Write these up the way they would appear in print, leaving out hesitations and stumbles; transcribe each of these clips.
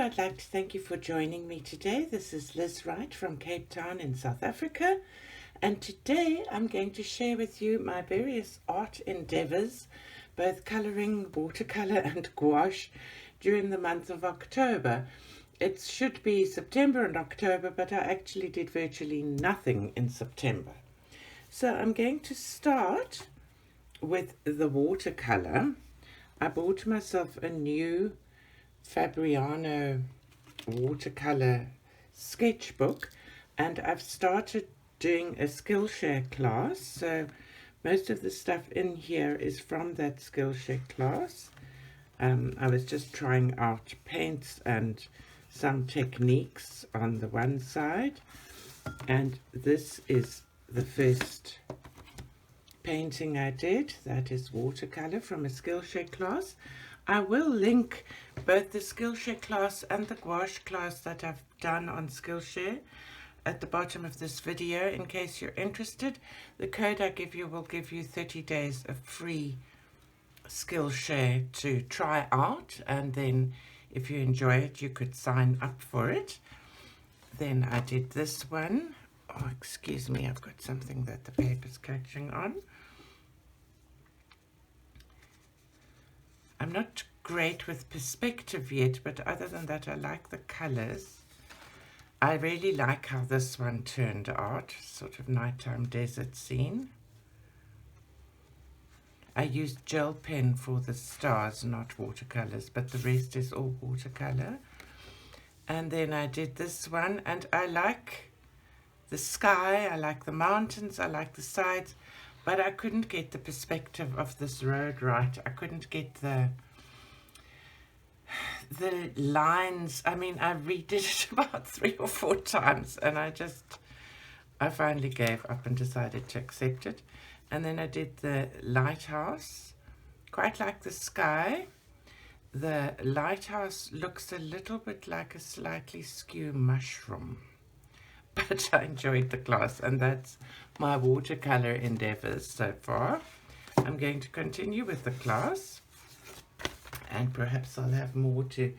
I'd like to thank you for joining me today. This is Liz Wright from Cape Town in South Africa, and today I'm going to share with you my various art endeavors, both coloring, watercolor and gouache, during the month of October. It should be September and October, but I actually did virtually nothing in September. So I'm going to start with the watercolor. I bought myself a new Fabriano watercolor sketchbook, and I've started doing a Skillshare class. So most of the stuff in here is from that Skillshare class. I was just trying out paints and some techniques on the one side, and this is the first painting I did. That is watercolor from a Skillshare class. I will link both the Skillshare class and the gouache class that I've done on Skillshare at the bottom of this video in case you're interested. The code I give you will give you 30 days of free Skillshare to try out, and then if you enjoy it you could sign up for it. Then I did this one. Oh, excuse me, I've got something that the paper's catching on. I'm not great with perspective yet, but other than that I like the colors. I really like how this one turned out, sort of nighttime desert scene. I used gel pen for the stars, not watercolors, but the rest is all watercolor. And then I did this one, and I like the sky, I like the mountains, I like the sides, but I couldn't get the perspective of this road right. I couldn't get the lines. I mean, I redid it about 3 or 4 times, and I finally gave up and decided to accept it. And then I did the lighthouse. Quite like the sky. The lighthouse looks a little bit like a slightly skew mushroom, but I enjoyed the class, and that's my watercolor endeavors so far. I'm going to continue with the class, and perhaps I'll have more to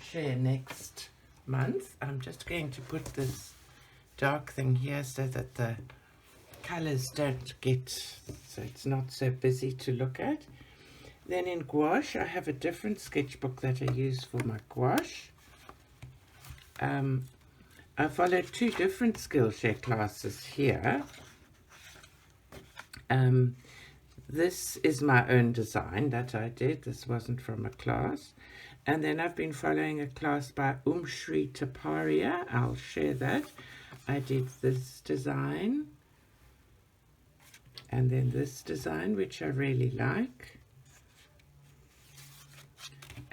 share next month. I'm just going to put this dark thing here so that the colors don't get, so it's not so busy to look at. Then in gouache I have a different sketchbook that I use for my gouache. I followed 2 different Skillshare classes here. This is my own design that I did. This wasn't from a class. And then I've been following a class by Shri Taparia. I'll share that. I did this design, and then this design, which I really like,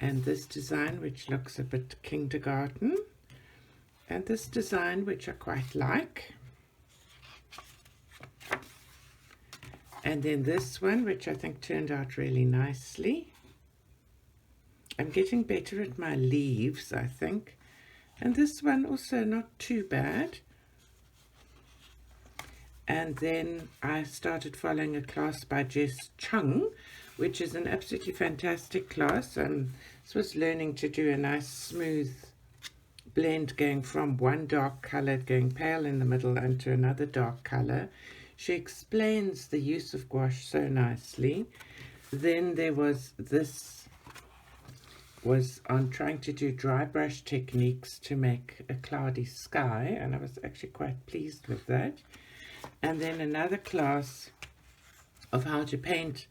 and this design, which looks a bit kindergarten, and this design, which I quite like, and then this one, which I think turned out really nicely. I'm getting better at my leaves, I think, and this one also not too bad. And then I started following a class by Jess Chung, which is an absolutely fantastic class. This was learning to do a nice smooth blend, going from one dark color, going pale in the middle, and to another dark color. She explains the use of gouache so nicely. Then there was this, was on trying to do dry brush techniques to make a cloudy sky, and I was actually quite pleased with that. And then another class of how to paint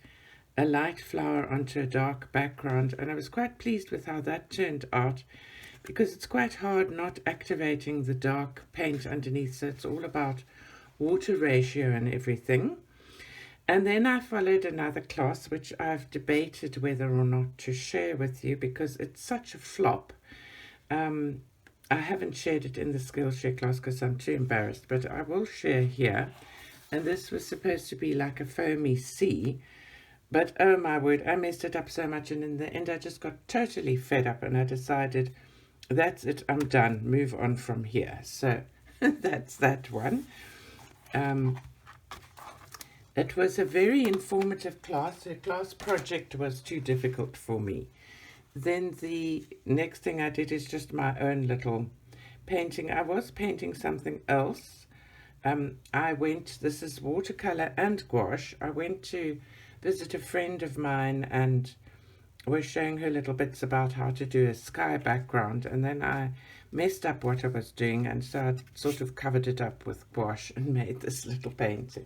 a light flower onto a dark background, and I was quite pleased with how that turned out, because it's quite hard not activating the dark paint underneath, so it's all about water ratio and everything. And then I followed another class which I've debated whether or not to share with you because it's such a flop. I haven't shared it in the Skillshare class because I'm too embarrassed, but I will share here. And this was supposed to be like a foamy sea, but oh my word, I messed it up so much, and in the end I just got totally fed up, and I decided that's it, I'm done, move on from here. So that's that one. It was a very informative class. The class project was too difficult for me. Then the next thing I did is just my own little painting. I was painting something else. This is watercolor and gouache. I went to visit a friend of mine and was showing her little bits about how to do a sky background, and then I messed up what I was doing, and so I sort of covered it up with gouache and made this little painting.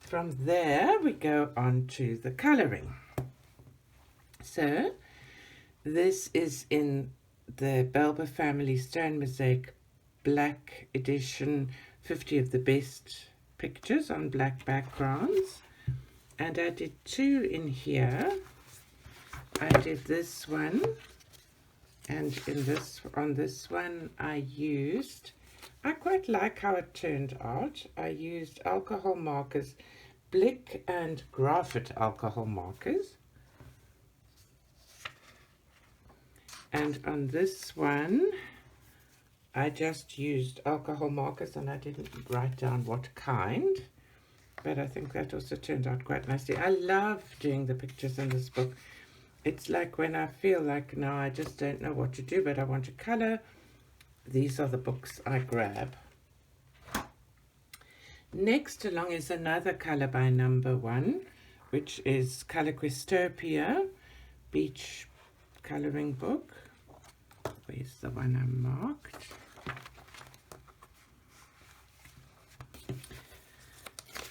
From there we go on to the coloring. So this is in the Belber Family Stone Mosaic Black Edition, 50 of the best pictures on black backgrounds. And I did 2 in here. I did this one, and on this one I quite like how it turned out. I used alcohol markers, Blick and graphite alcohol markers. And on this one, I just used alcohol markers, and I didn't write down what kind, but I think that also turned out quite nicely. I love doing the pictures in this book. It's like when I feel like now I just don't know what to do, but I want to color, these are the books I grab. Next along is another color by number 1, which is Color Questopia Beach coloring book. Where's the one I marked?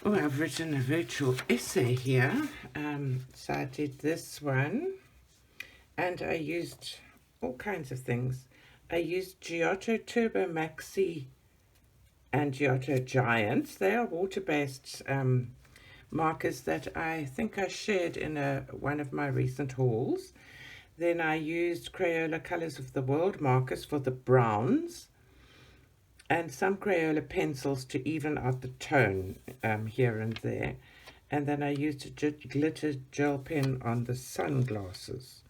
Oh, I've written a virtual essay here. So I did this one, and I used all kinds of things. I used Giotto Turbo Maxi and Giotto Giants. They are water-based markers that I think I shared in one of my recent hauls. Then I used Crayola Colors of the World markers for the browns, and some Crayola pencils to even out the tone here and there. And then I used a glitter gel pen on the sunglasses.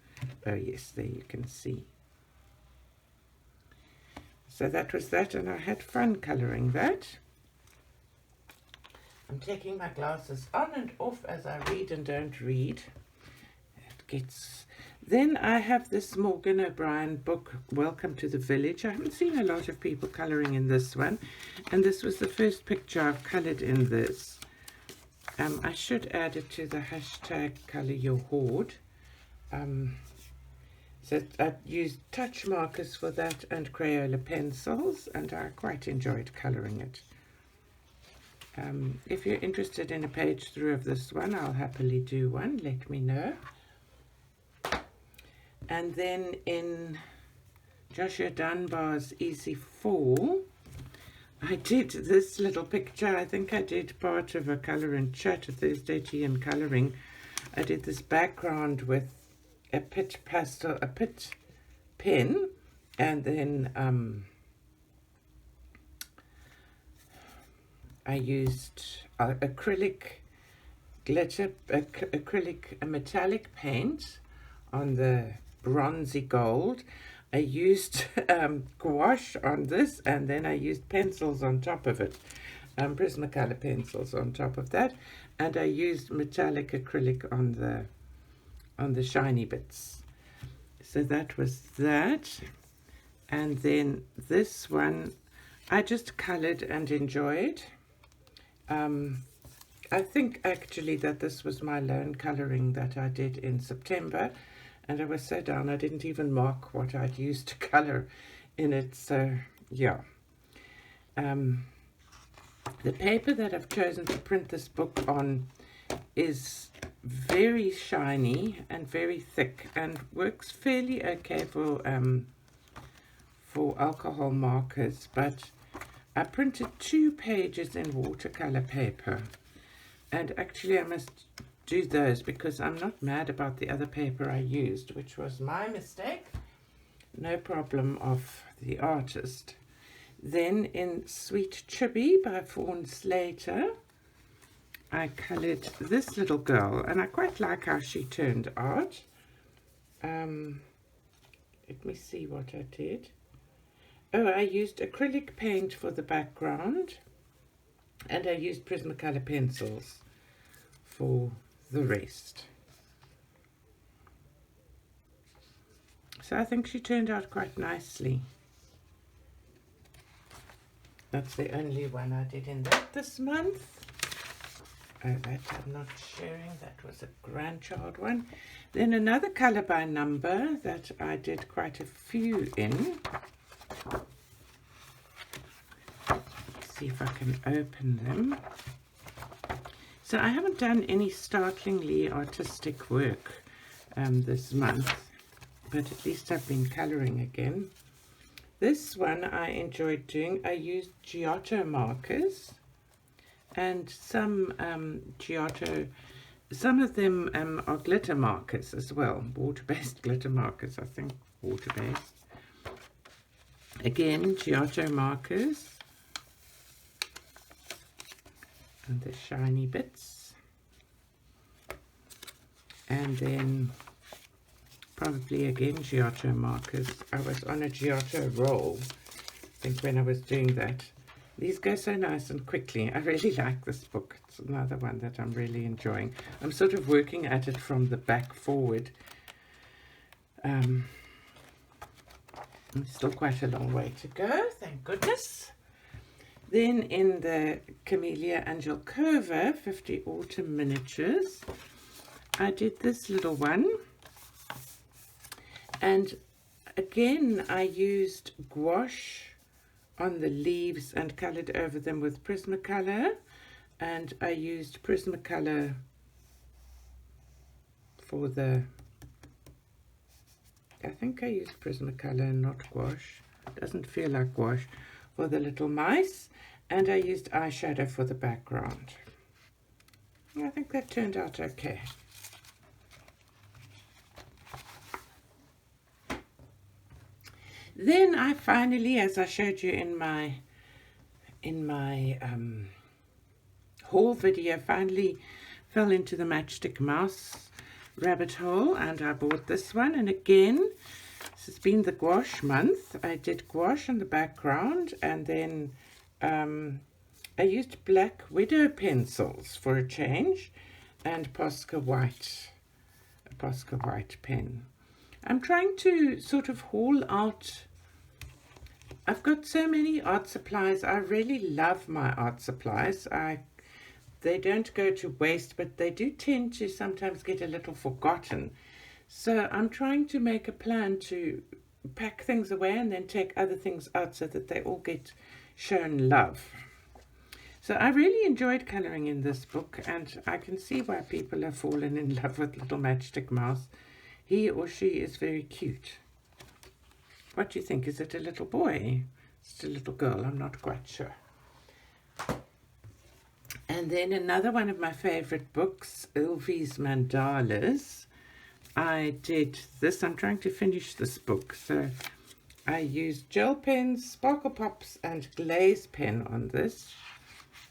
Oh yes, there you can see. So that was that, and I had fun coloring that. I'm taking my glasses on and off as I read and don't read. Then I have this Morgan O'Brien book, Welcome to the Village. I haven't seen a lot of people colouring in this one, and this was the first picture I've coloured in this. I should add it to the hashtag Colour Your Hoard. So I used touch markers for that and Crayola pencils, and I quite enjoyed colouring it. If you're interested in a page through of this one, I'll happily do one, let me know. And then in Joshua Dunbar's Easy Fall, I did this little picture. I think I did part of a colour and chat, a Thursday tea and colouring. I did this background with a pit pen, and then I used acrylic glitter, acrylic metallic paint on the bronzy gold. I used gouache on this, and then I used pencils on top of it, Prismacolor pencils on top of that, and I used metallic acrylic on the shiny bits. So that was that. And then this one I just colored and enjoyed. I think actually that this was my lone coloring that I did in September, and I was so down I didn't even mark what I'd used to color in it. So yeah, the paper that I've chosen to print this book on is very shiny and very thick and works fairly okay for alcohol markers, but I printed 2 pages in watercolor paper, and actually I must do those because I'm not mad about the other paper I used, which was my mistake, no problem of the artist. Then in Sweet Chibi by Fawn Slater, I coloured this little girl, and I quite like how she turned out. Let me see what I did. Oh, I used acrylic paint for the background, and I used Prismacolor pencils for the rest. So I think she turned out quite nicely. That's the only one I did in that this month. Oh, that I'm not sharing. That was a grandchild one. Then another colour by number that I did quite a few in. Let's see if I can open them. So I haven't done any startlingly artistic work this month, but at least I've been colouring again. This one I enjoyed doing. I used Gouache markers and some Gouache, some of them are glitter markers as well, water-based glitter markers, I think, water-based. Again, Gouache markers and the shiny bits. And then probably again Gouache markers. I was on a Gouache roll, I think, when I was doing that. These go so nice and quickly. I really like this book. It's another one that I'm really enjoying. I'm sort of working at it from the back forward. Still quite a long way to go, thank goodness. Then in the Camellia Angelcova 50 Autumn Miniatures, I did this little one. And again, I used gouache on the leaves and coloured over them with Prismacolor, and I used Prismacolor for the, I think I used Prismacolor, not gouache, doesn't feel like gouache, for the little mice, and I used eyeshadow for the background. I think that turned out okay. Then I finally, as I showed you in my haul video, finally fell into the matchstick mouse rabbit hole, and I bought this one. And again, this has been the gouache month. I did gouache on the background, and then I used Black Widow pencils for a change, and Posca white, a Posca white pen. I'm trying to sort of haul out. I've got so many art supplies. I really love my art supplies. They don't go to waste, but they do tend to sometimes get a little forgotten. So I'm trying to make a plan to pack things away and then take other things out so that they all get shown love. So I really enjoyed colouring in this book, and I can see why people have fallen in love with Little Matchstick Mouse. He or she is very cute. What do you think? Is it a little boy? It's a little girl, I'm not quite sure. And then another one of my favourite books, Ulvi's Mandalas. I did this. I'm trying to finish this book. So I used gel pens, sparkle pops, and glaze pen on this.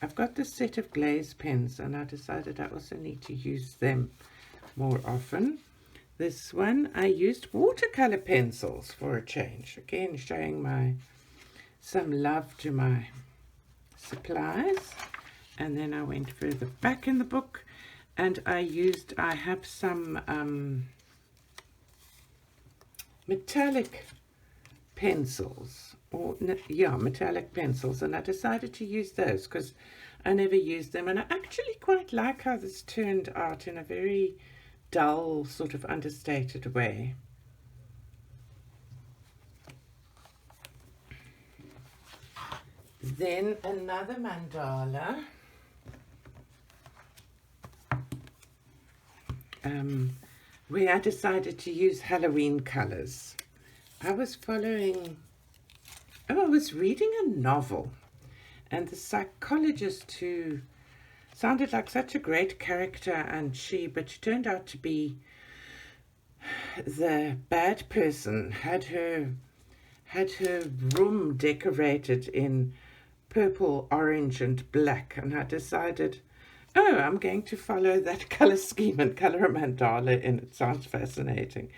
I've got this set of glaze pens, and I decided I also need to use them more often. This one, I used watercolor pencils for a change. Again, showing some love to my supplies. And then I went further back in the book, and I have some metallic pencils, metallic pencils, and I decided to use those because I never used them, and I actually quite like how this turned out in a very dull, sort of understated way. Then another mandala, where I decided to use Halloween colors. I was reading a novel, and the psychologist who sounded like such a great character, but she turned out to be the bad person, had her room decorated in purple, orange, and black, and I decided, oh, I'm going to follow that color scheme and color a mandala in. It sounds fascinating.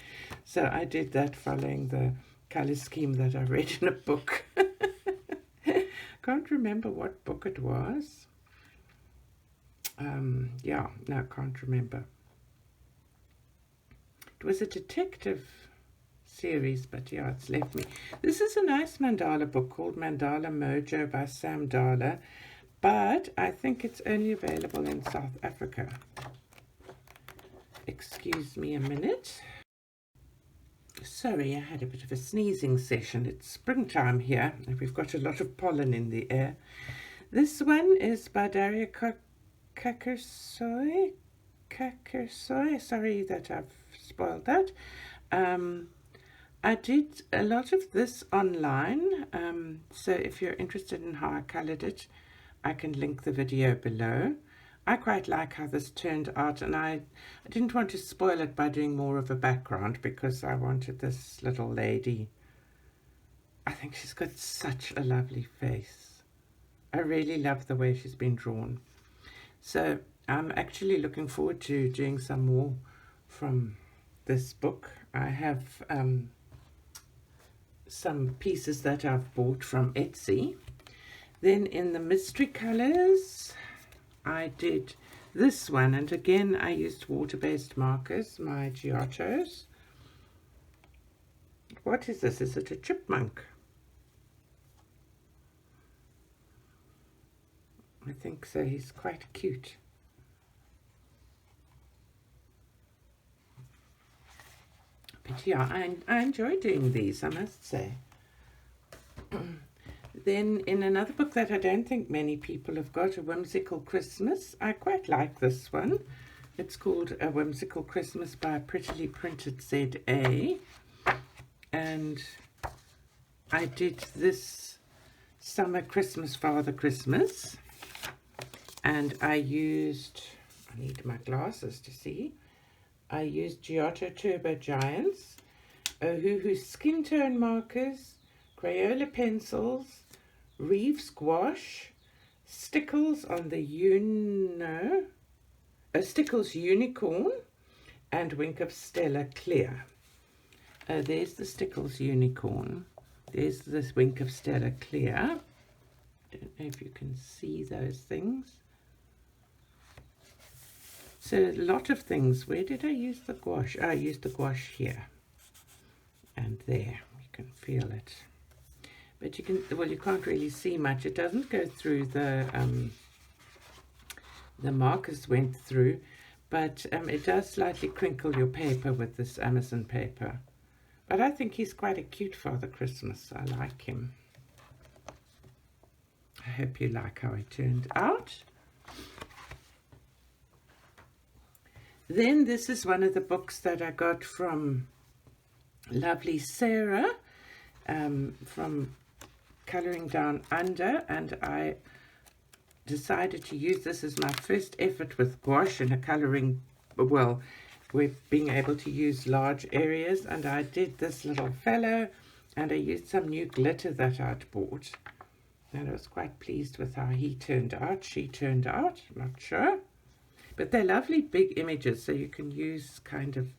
So I did that, following the color scheme that I read in a book. Can't remember what book it was. Can't remember. It was a detective series, but yeah, it's left me. This is a nice mandala book called Mandala Mojo by Sam Dala, but I think it's only available in South Africa. Excuse me a minute. Sorry, I had a bit of a sneezing session. It's springtime here, and we've got a lot of pollen in the air. This one is by Daria Kakersoy. Sorry that I've spoiled that. I did a lot of this online, so if you're interested in how I colored it, I can link the video below. I quite like how this turned out, and I didn't want to spoil it by doing more of a background because I wanted this little lady. I think she's got such a lovely face. I really love the way she's been drawn. So I'm actually looking forward to doing some more from this book. I have some pieces that I've bought from Etsy. Then in the mystery colors, I did this one, and again I used water-based markers, my Gouaches. What is this? Is it a chipmunk? I think so. He's quite cute. But yeah, I enjoy doing these, I must say. Then in another book that I don't think many people have got, A Whimsical Christmas, I quite like this one. It's called A Whimsical Christmas by Prettily Printed ZA. And I did this summer Christmas, Father Christmas. And I need my glasses to see. I used Giotto Turbo Giants, Ohuhu Skin Tone Markers, Crayola Pencils, Reeves Gouache, Stickles on the Stickles Unicorn, and Wink of Stella Clear. There's the Stickles Unicorn. There's this Wink of Stella Clear. Don't know if you can see those things. So a lot of things. Where did I use the gouache? I used the gouache here and there. You can feel it. But you can't really see much. It doesn't go through the markers went through, but it does slightly crinkle your paper with this Amazon paper. But I think he's quite a cute Father Christmas. I like him. I hope you like how he turned out. Then this is one of the books that I got from lovely Sarah from Colouring Down Under, and I decided to use this as my first effort with gouache in a colouring, well, with being able to use large areas. And I did this little fellow, and I used some new glitter that I'd bought, and I was quite pleased with how he turned out. She turned out, not sure, but they're lovely big images, so you can use kind of,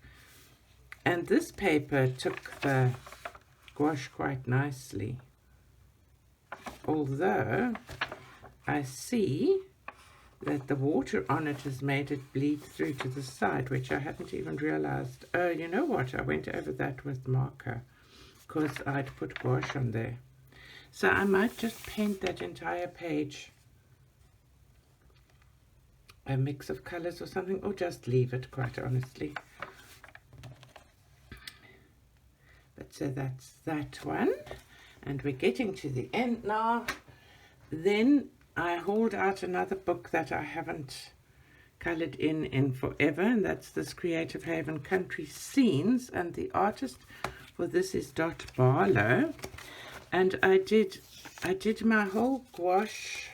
and this paper took the gouache quite nicely. Although I see that the water on it has made it bleed through to the side, which I hadn't even realized. Oh, you know what? I went over that with marker because I'd put gouache on there. So I might just paint that entire page a mix of colors or something, or just leave it, quite honestly. But so that's that one. And we're getting to the end now. Then I hauled out another book that I haven't coloured in forever, and that's this Creative Haven Country Scenes, and the artist for this is Dot Barlow. And I did my whole gouache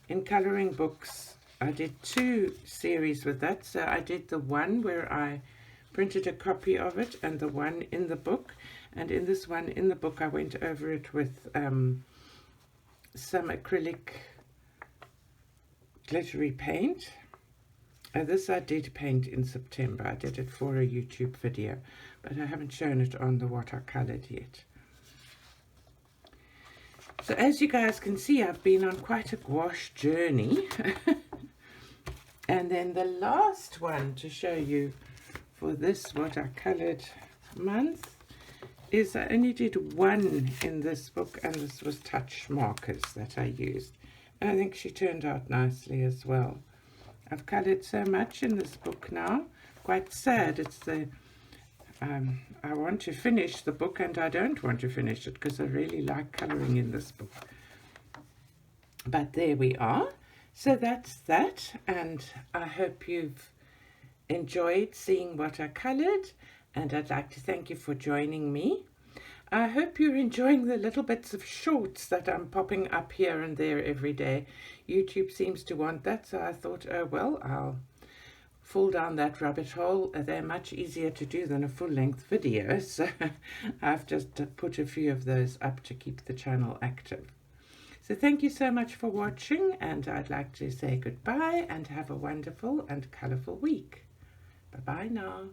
in colouring books. I did 2 series with that. So I did the one where I printed a copy of it, and the one in the book. And in this one in the book, I went over it with some acrylic glittery paint. This I did paint in September. I did it for a YouTube video, but I haven't shown it on the what I coloured yet. So as you guys can see, I've been on quite a gouache journey. And then the last one to show you for this what I coloured month is I only did one in this book, and this was touch markers that I used. I think she turned out nicely as well. I've coloured so much in this book now. Quite sad. It's the I want to finish the book and I don't want to finish it because I really like colouring in this book. But there we are. So that's that, and I hope you've enjoyed seeing what I coloured, and I'd like to thank you for joining me. I hope you're enjoying the little bits of shorts that I'm popping up here and there every day. YouTube seems to want that, so I thought, oh well, I'll fall down that rabbit hole. They're much easier to do than a full-length video, so I've just put a few of those up to keep the channel active. So thank you so much for watching, and I'd like to say goodbye and have a wonderful and colourful week. Bye-bye now.